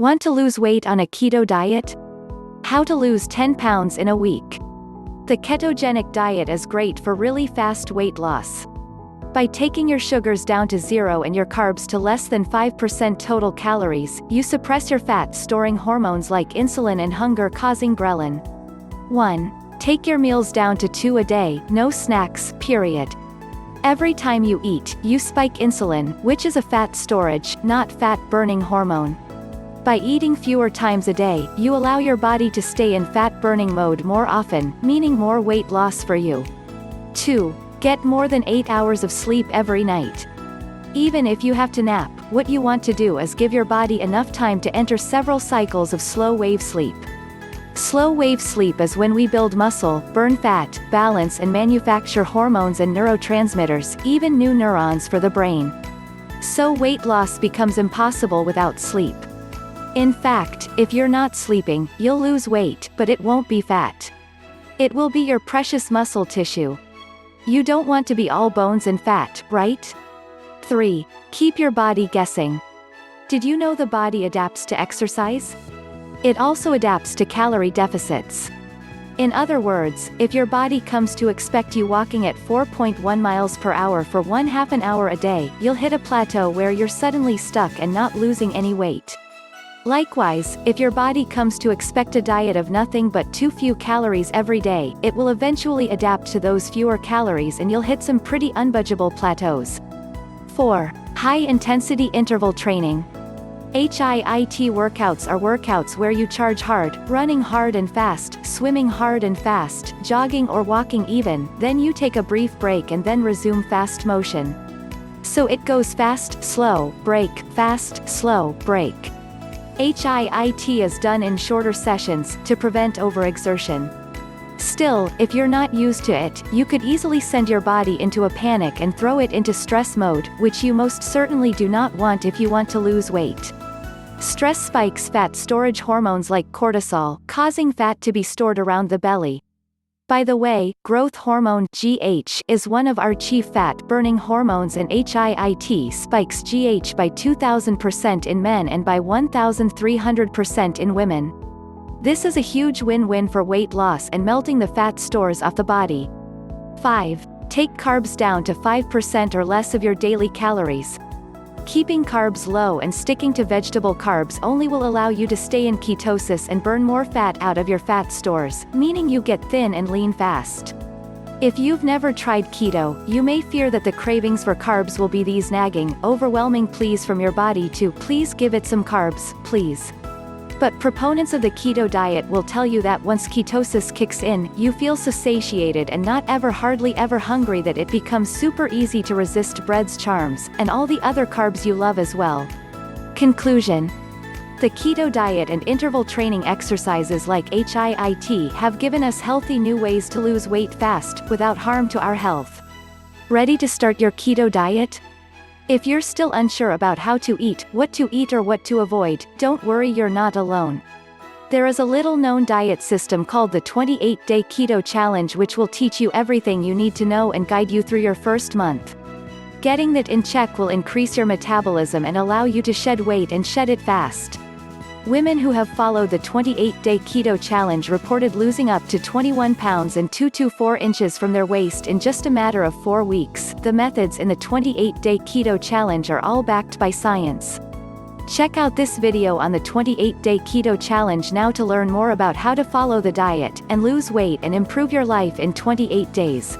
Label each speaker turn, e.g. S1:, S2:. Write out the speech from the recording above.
S1: Want to lose weight on a keto diet? How to lose 10 pounds in a week. The ketogenic diet is great for really fast weight loss. By taking your sugars down to zero and your carbs to less than 5% total calories, you suppress your fat-storing hormones like insulin and hunger-causing ghrelin. 1. Take your meals down to 2 a day, no snacks, period. Every time you eat, you spike insulin, which is a fat storage, not fat-burning hormone. By eating fewer times a day, you allow your body to stay in fat-burning mode more often, meaning more weight loss for you. 2. Get more than 8 hours of sleep every night. Even if you have to nap, what you want to do is give your body enough time to enter several cycles of slow-wave sleep. Slow-wave sleep is when we build muscle, burn fat, balance and manufacture hormones and neurotransmitters, even new neurons for the brain. So weight loss becomes impossible without sleep. In fact, if you're not sleeping, you'll lose weight, but it won't be fat. It will be your precious muscle tissue. You don't want to be all bones and fat, right? 3. Keep your body guessing. Did you know the body adapts to exercise? It also adapts to calorie deficits. In other words, if your body comes to expect you walking at 4.1 miles per hour for ½ an hour a day, you'll hit a plateau where you're suddenly stuck and not losing any weight. Likewise, if your body comes to expect a diet of nothing but too few calories every day, it will eventually adapt to those fewer calories and you'll hit some pretty unbudgeable plateaus. 4. High-intensity interval training. HIIT workouts are workouts where you charge hard, running hard and fast, swimming hard and fast, jogging or walking even, then you take a brief break and then resume fast motion. So it goes fast, slow, break, fast, slow, break. HIIT is done in shorter sessions, to prevent overexertion. Still, if you're not used to it, you could easily send your body into a panic and throw it into stress mode, which you most certainly do not want if you want to lose weight. Stress spikes fat storage hormones like cortisol, causing fat to be stored around the belly. By the way, growth hormone GH is one of our chief fat-burning hormones, and HIIT spikes GH by 2,000% in men and by 1,300% in women. This is a huge win-win for weight loss and melting the fat stores off the body. 5. Take carbs down to 5% or less of your daily calories. Keeping carbs low and sticking to vegetable carbs only will allow you to stay in ketosis and burn more fat out of your fat stores, meaning you get thin and lean fast. If you've never tried keto, you may fear that the cravings for carbs will be these nagging, overwhelming pleas from your body to please give it some carbs, please. But proponents of the keto diet will tell you that once ketosis kicks in, you feel so satiated and not ever hardly ever hungry that it becomes super easy to resist bread's charms, and all the other carbs you love as well. Conclusion. The keto diet and interval training exercises like HIIT have given us healthy new ways to lose weight fast, without harm to our health. Ready to start your keto diet? If you're still unsure about how to eat or what to avoid, don't worry, you're not alone. There is a little-known diet system called the 28-Day Keto Challenge, which will teach you everything you need to know and guide you through your first month. Getting that in check will increase your metabolism and allow you to shed weight and shed it fast. Women who have followed the 28-Day Keto Challenge reported losing up to 21 pounds and 2 to 4 inches from their waist in just a matter of 4 weeks. The methods in the 28-Day Keto Challenge are all backed by science. Check out this video on the 28-Day Keto Challenge now to learn more about how to follow the diet, and lose weight and improve your life in 28 days.